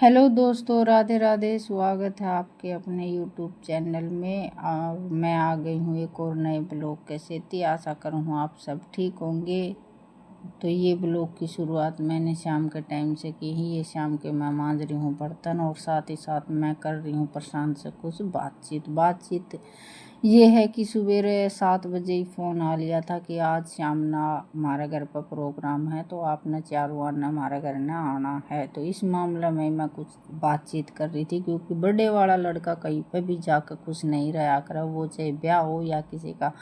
Hello दोस्तों, राधे राधे। स्वागत है आपके अपने यूट्यूब चैनल में। मैं आ गई हूँ एक और नए ब्लॉग के साथ। आशा करूँ आप सब ठीक होंगे। तो ये ब्लॉग की शुरुआत मैंने शाम के टाइम से की ही। ये शाम के मैं मांज रही हूँ बर्तन और साथ ही साथ मैं कर रही हूँ प्रशांत से कुछ बातचीत ये है कि सवेरे 7 बजे ही फ़ोन आ लिया था कि आज शाम ना हमारे घर पर प्रोग्राम है, तो आपने चारों आना हमारे घर ना आना है। तो इस मामले में मैं कुछ बातचीत कर रही थी, क्योंकि बर्थडे वाला लड़का कहीं पे भी जाकर खुश नहीं रहा कर, वो चाहे ब्याह हो या किसी का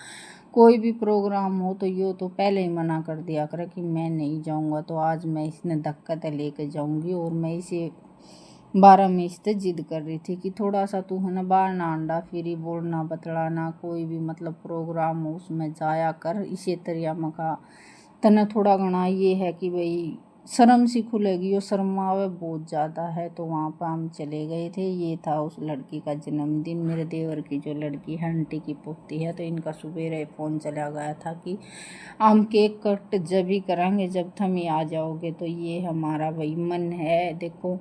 कोई भी प्रोग्राम हो, तो यो तो पहले ही मना कर दिया करे कि मैं नहीं जाऊंगा। तो आज मैं इसने धक्का लेके जाऊंगी और मैं इसे 12 में इससे जिद कर रही थी कि थोड़ा सा तू है ना बाहर ना अंडा फिरी बोलना बतलाना, कोई भी मतलब प्रोग्राम हो उसमें जाया कर। इसी तरिया मका तना थोड़ा घना ये है कि भाई शर्म सी खुलेगी, और शर्मावे बहुत ज़्यादा है। तो वहाँ पर हम चले गए थे। ये था उस लड़की का जन्मदिन, मेरे देवर की जो लड़की है आंटी की पोती है। तो इनका सुबह फ़ोन चला गया था कि हम केक कट जब ही कराएंगे जब तुम ही आ जाओगे। तो ये हमारा भाई मन है। देखो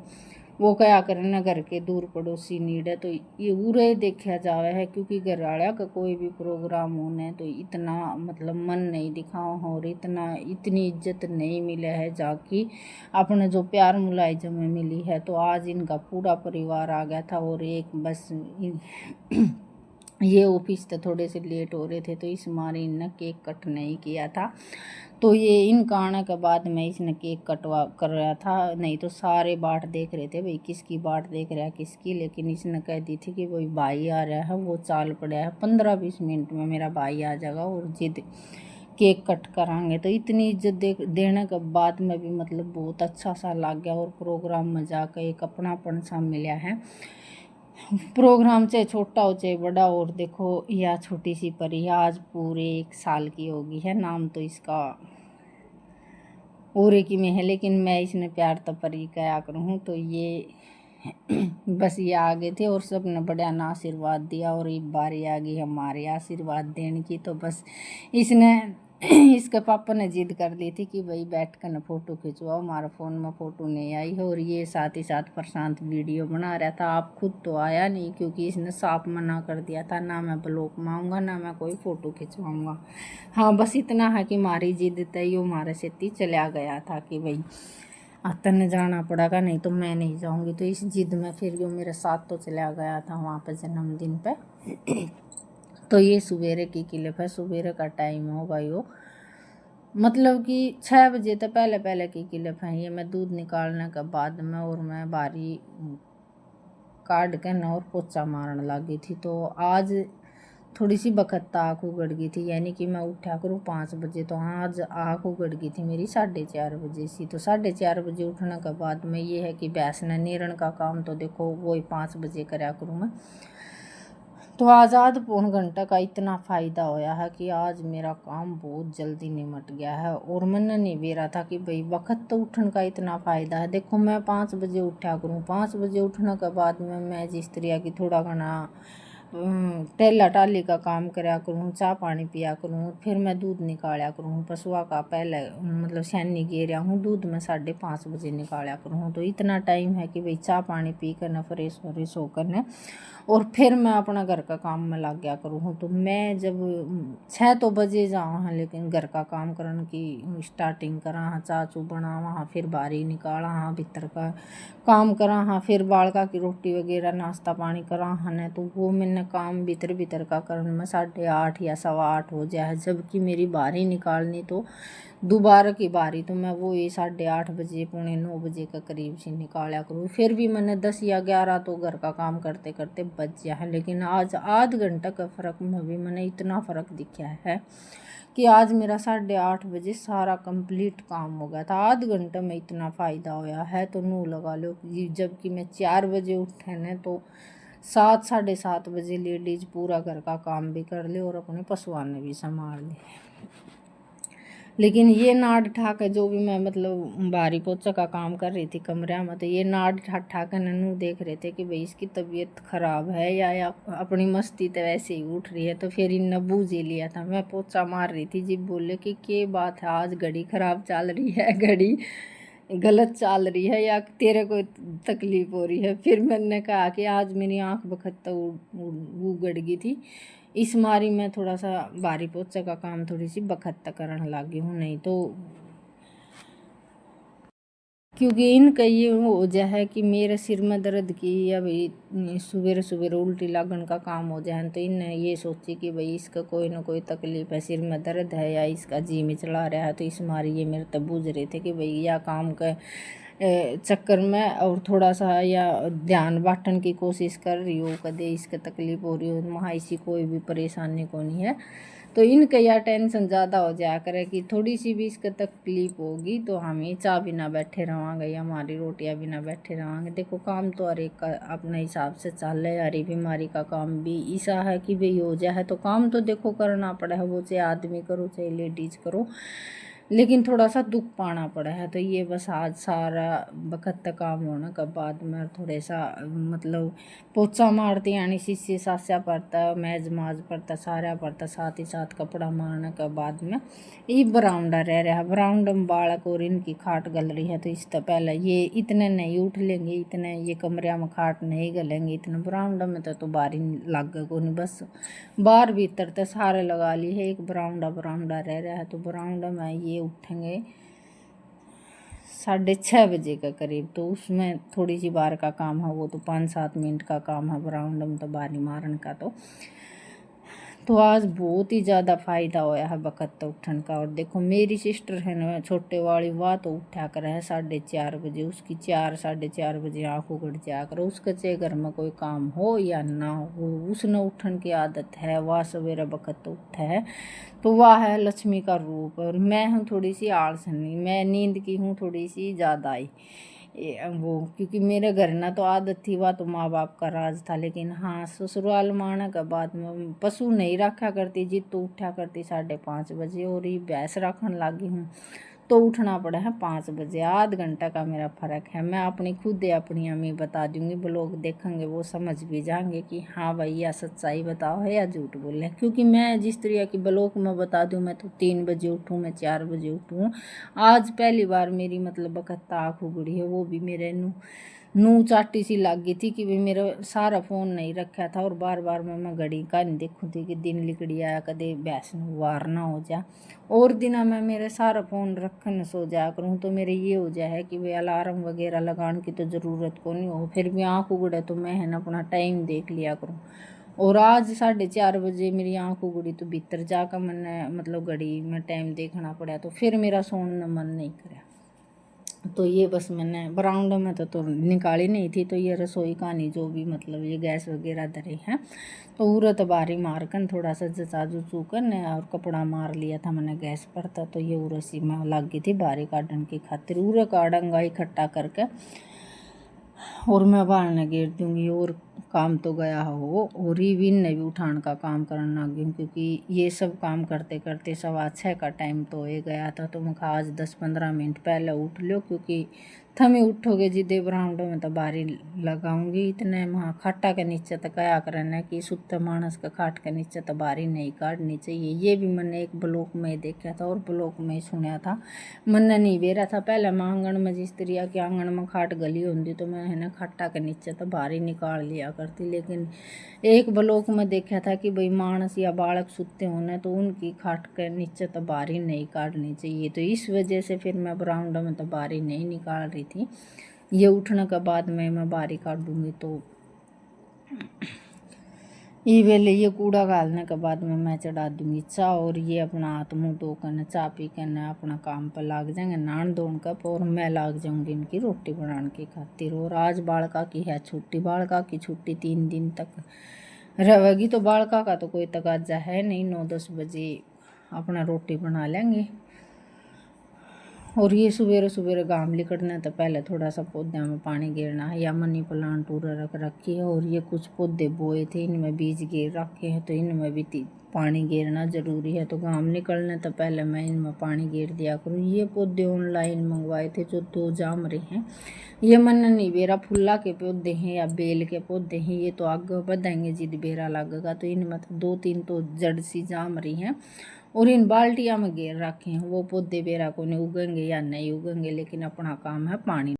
वो क्या करना, घर के दूर पड़ोसी नीड है तो ये उरे देखा जावे है, क्योंकि घर वाला का कोई भी प्रोग्राम होने तो इतना मतलब मन नहीं दिखाओ और इतनी इज्जत नहीं मिले है जाकि अपने जो प्यार मुलायजा में मिली है। तो आज इनका पूरा परिवार आ गया था और एक बस ये ऑफिस तो थोड़े से लेट हो रहे थे, तो इस मारे इनने केक कट नहीं किया था। तो ये इनका आने के बाद में इसने केक कटवा कर रहा था, नहीं तो सारे बाट देख रहे थे भाई किसकी बाट देख रहा है किसकी। लेकिन इसने कह दी थी कि भाई भाई आ रहा है, वो चाल पड़ा है 15-20 मिनट में मेरा भाई आ जाएगा और जिद केक कट कराएंगे। तो इतनी इज्जत देने के बाद में भी मतलब बहुत अच्छा सा लग गया और प्रोग्राम में जाकर एक अपनापन सा मिला है। प्रोग्राम चाहे छोटा हो चाहे बड़ा हो। और देखो यह छोटी सी परी आज पूरे 1 साल की होगी है। नाम तो इसका पूरे की में है, लेकिन मैं इसने प्यार तो परी कया करूँ। तो ये बस ये आ गए थे और सब ने बड़ा ना आशीर्वाद दिया और एक बारी आ गई हमारे आशीर्वाद देने की। तो बस इसने इसके पापा ने जिद कर ली थी कि भाई बैठ कर न फ़ोटो खिंचवाओ। हमारा फ़ोन में फ़ोटो नहीं आई है और ये साथ ही साथ प्रशांत वीडियो बना रहा था। आप खुद तो आया नहीं, क्योंकि इसने साफ मना कर दिया था ना मैं ब्लॉग में आऊँगा ना मैं कोई फ़ोटो खिंचवाऊँगा। हाँ बस इतना है कि हमारी जिद तय हमारे से चला गया था कि भाई तने जाना पड़ेगा, नहीं तो मैं नहीं जाऊंगी। तो इस जिद में फिर यो मेरे साथ तो चला गया था वहाँ पर जन्मदिन पे। तो ये सवेरे की क्लिप है, सवेरे का टाइम होगा यो, मतलब कि 6 बजे तो पहले की क्लिप है ये। मैं दूध निकालने के बाद में और मैं बारी काट के न और पोछा मारने लगी थी। तो आज थोड़ी सी बखत आँख उगड़ गई थी, यानी कि मैं उठा करूँ 5 बजे, तो आज आँख उगड़ गई थी मेरी 4:30 बजे सी। तो 4:30 बजे उठने के बाद में ये है कि भैंस ने नीरण का काम तो देखो वही 5 बजे कराया करूँ मैं। तो आज आध पौन घंटा का इतना फ़ायदा होया है कि आज मेरा काम बहुत जल्दी निमट गया है। और मैंने नहीं बेरा था कि भाई वक्त तो उठने का इतना फ़ायदा है। देखो मैं 5 बजे उठा करूँ, 5 बजे उठने के बाद में मैं जिस तरह की थोड़ा घना टेला टाली का काम कराया करूँ, चाय पानी पिया करूँ, फिर मैं दूध निकाला करूँ पशुआ का। पहले मतलब सैनी गेरिया हूँ दूध में 5:30 बजे निकाला करूँ। तो इतना टाइम है कि भाई चाय पानी पी कर न फ्रेश व्रेश होकर न और फिर मैं अपना घर का काम में लग गया करूँ। तो मैं जब 6 तो बजे जाऊँ हाँ, लेकिन घर का काम करने की स्टार्टिंग करा हाँ, चाचू बना हाँ, फिर बारी निकाला हाँ, भीतर का काम करा हाँ, फिर बालका की रोटी वगैरह नाश्ता पानी करा हाँ न। तो वो मैंने काम भीतर का करने में 8:30 या 8:15 हो जाए। जबकि मेरी बारी निकालनी तो दोबारा की बारी तो मैं वो ये 8:30 बजे 8:45 बजे के करीब से निकाला करूँ। फिर भी मैंने 10 या 11 तो घर का काम करते करते बच गया है। लेकिन आज आध घंटा का फ़र्क में भी मैंने इतना फ़र्क दिखा है कि आज मेरा 8:30 बजे सारा कंप्लीट काम हो गया था। आध घंटे में इतना फ़ायदा होया है तो नू लगा लो। जबकि मैं 4 बजे उठे न तो 7 7:30 बजे लेडीज पूरा घर का काम भी कर ले और अपने पशुओं ने भी संभाल ले। लेकिन ये नाड़ ठाक है जो भी मैं मतलब बारी पोछा का काम कर रही थी कमरे में, तो ये नाड़ ठाक नन्नू देख रहे थे कि भाई इसकी तबीयत ख़राब है या अपनी मस्ती तो वैसे ही उठ रही है। तो फिर इन नब्बू जी लिया था, मैं पोछा मार रही थी जी। बोले कि बात है आज घड़ी ख़राब चल रही है, घड़ी गलत चाल रही है या तेरे को तकलीफ हो रही है। फिर मैंने कहा कि आज मेरी आंख बखत्ता उगड़ गई थी, इस मारी मैं थोड़ा सा भारी पोचा का काम थोड़ी सी बखत्ता करने लगी हूँ, नहीं तो क्योंकि इनका ये वजह है कि मेरे सिर में दर्द की या भाई सवेरे सवेरे उल्टी लागन का काम हो जाए, तो इनने ये सोची कि भाई इसका कोई ना कोई तकलीफ है, सिर में दर्द है या इसका जी में चला रहा है। तो इस मारी ये मेरे तब बूझ रहे थे कि भाई या काम के चक्कर में और थोड़ा सा या ध्यान बांटने की कोशिश कर रही हो, कदे इसका तकलीफ हो रही हो, वहाँ इसी कोई भी परेशानी को नहीं है। तो इनका या टेंशन ज़्यादा हो जाया करे कि थोड़ी सी भी इसका तकलीफ होगी तो हम ही चाय बिना बैठे रहेंगे या हमारी रोटियां बिना बैठे रहेंगे। देखो काम तो हर एक का अपने हिसाब से चल रहा है, हरी बीमारी का काम भी ऐसा है कि भाई हो जाए तो काम तो देखो करना पड़ा है, वो चाहे आदमी करो चाहे लेडीज करो, लेकिन थोड़ा सा दुख पाना पड़ा है। तो ये बस आज सारा वक्त काम होने के बाद में थोड़े सा मतलब पोछा मारती यानी शीशे सास्या पड़ता, मेज माज पड़ता, सारा पड़ता, साथ ही साथ कपड़ा मारने के बाद में ये बरामदा रह रहा है। बरामदा में बालक और इनकी खाट गल रही है, तो इससे पहले ये इतने नहीं उठ लेंगे, इतने ये कमरे में खाट नहीं गलेंगे, इतने बरामदा में तो बारी लग को नहीं, बस बाहर भीतर तो सारे लगा ली है, एक बरामदा बरामदा रह रहा है। तो बरामदा में ये उठेंगे 6:30 बजे के करीब, तो उसमें थोड़ी सी बार का काम है, वो तो 5-7 मिनट का काम है बरामदा में तो बारी मारन का। तो आज बहुत ही ज़्यादा फ़ायदा होया है वक्त उठन का। और देखो मेरी सिस्टर है ना छोटे वाली, वह तो उठा कर है 4:30 बजे, उसकी 4-4:30 बजे आँख उगड़ जाया कर, उसके चाहे घर में कोई काम हो या ना हो, उसने उठन की आदत है, वह सवेरे वक्त उठा है। तो वह है लक्ष्मी का रूप। और मैं हूँ थोड़ी सी आलसनी, मैं नींद की हूँ थोड़ी सी ज़्यादा ही वो, क्योंकि मेरे घर ना तो आदत थी, वह तो माँ बाप का राज था, लेकिन हाँ ससुराल में आने के बाद में पशु नहीं रखा करती, जित तो उठा करती 5:30 बजे, और ये भैंस रखने लगी हूँ तो उठना पड़ा है 5 बजे। आध घंटा का मेरा फ़र्क है। मैं अपनी खुद अपनी अम्मी बता दूंगी, ब्लॉग देखेंगे वो समझ भी जाएंगे कि हाँ भाई या सच्चाई बताओ है या झूठ बोल रहे। क्योंकि मैं जिस तरह की ब्लॉग में बता दूँ, मैं तो 3 बजे उठूँ, मैं 4 बजे उठूँ। आज पहली बार मेरी मतलब बखत आँख उगड़ी है, वो भी मेरे नू चाटी सी लग गई थी कि भाई मेरा सारा फ़ोन नहीं रखा था, और बार बार मैं घड़ी का नहीं देखूँ थी कि दिन लिकड़ी आया कदे भैंस वार ना हो जा। और दिना मैं मेरे सारा फ़ोन रखन सो जाया करूँ, तो मेरे ये हो जाए कि भाई अलार्म वगैरह लगाने की तो ज़रूरत को नहीं हो, फिर भी आँख उगड़े तो मैं है ना अपना टाइम देख लिया करूँ। और आज 4:30 बजे मेरी आँख उगड़ी तो भीतर जाकर मैंने मतलब घड़ी में टाइम देखना पड़ा, तो फिर मेरा सोने मन नहीं करा। तो ये बस मैंने बरामदा में तो निकाली नहीं थी, तो ये रसोई कहानी जो भी मतलब ये गैस वगैरह धरे हैं, तो उरत बारी मारकन थोड़ा सा जचाजू चूकन और कपड़ा मार लिया था मैंने गैस पर था, तो ये उरसी में लग गई थी बारी काटन की खातिर। उर काटूंगा इकट्ठा करके और मैं बाहर गिर दूँगी, और काम तो गया हो, और ही ने भी उठान का काम करना लग गई, क्योंकि ये सब काम करते करते 6:15 का टाइम तो हो गया था। तो मैं आज 10-15 मिनट पहले उठ लो, क्योंकि थमे उठोगे जिदे बरामडो में तो बारी लगाऊंगी। इतने वहाँ खाटा के नीचे तो क्या करना कि सुत्ते मानस का खाट के नीचे तो बारी नहीं काटनी चाहिए। ये भी मैंने एक ब्लॉग में देखा था और ब्लॉग में सुना था, मैंने नहीं बेरा था। पहले मैं आंगन में जिस तरह के आंगन में खाट गली होती तो मैं है ना खाटा के नीचे तो बारी निकाल लिया करती, लेकिन एक ब्लॉग में देखा था कि भाई मानस या बालक सुते होने तो उनकी खाट के नीचे तो बारी नहीं काटनी चाहिए। तो इस वजह से फिर मैं बरामदा में तो बारी नहीं निकाल रही थी। ये उठने के बाद मैं बारी काट दूँगी। तो ये वेले ये कूड़ा गालने के बाद में मैं चढ़ा दूँगी चाय, और ये अपना हाथ मुँह धो कर चाय पी कर अपना काम पर लाग जाएंगे नहान धोन का, और मैं लाग जाऊँगी इनकी रोटी बनाने की खातिर। और आज बालका की है छुट्टी, बालका की छुट्टी 3 दिन तक रहेगी, तो बालका का तो कोई तकाजा है नहीं, 9-10 बजे अपना रोटी बना लेंगे। और ये सवेरे सवेरे गाम लिकड़ना तो पहले थोड़ा सा पौधे में पानी गिरना है, या मनी प्लांट पूरा रख रखी है, और ये कुछ पौधे बोए थे इनमें बीज गिर रखे हैं, तो इनमें भी पानी गिरना ज़रूरी है। तो गाम निकलने तो पहले मैं इनमें पानी गिर दिया करूँ। ये पौधे ऑनलाइन मंगवाए थे जो 2 जाम रहे हैं, ये मन नहीं बेरा फुल्ला के पौधे हैं या बेल के पौधे हैं, ये तो आगे बढ़ाएंगे जिद बेरा लगेगा। तो इनमें तो 2-3 तो जड़ सी जाम रही हैं, और इन बाल्टियाँ में घेर रखे हैं। वो पौधे बेरा को नहीं उगेंगे या नहीं उगेंगे, लेकिन अपना काम है पानी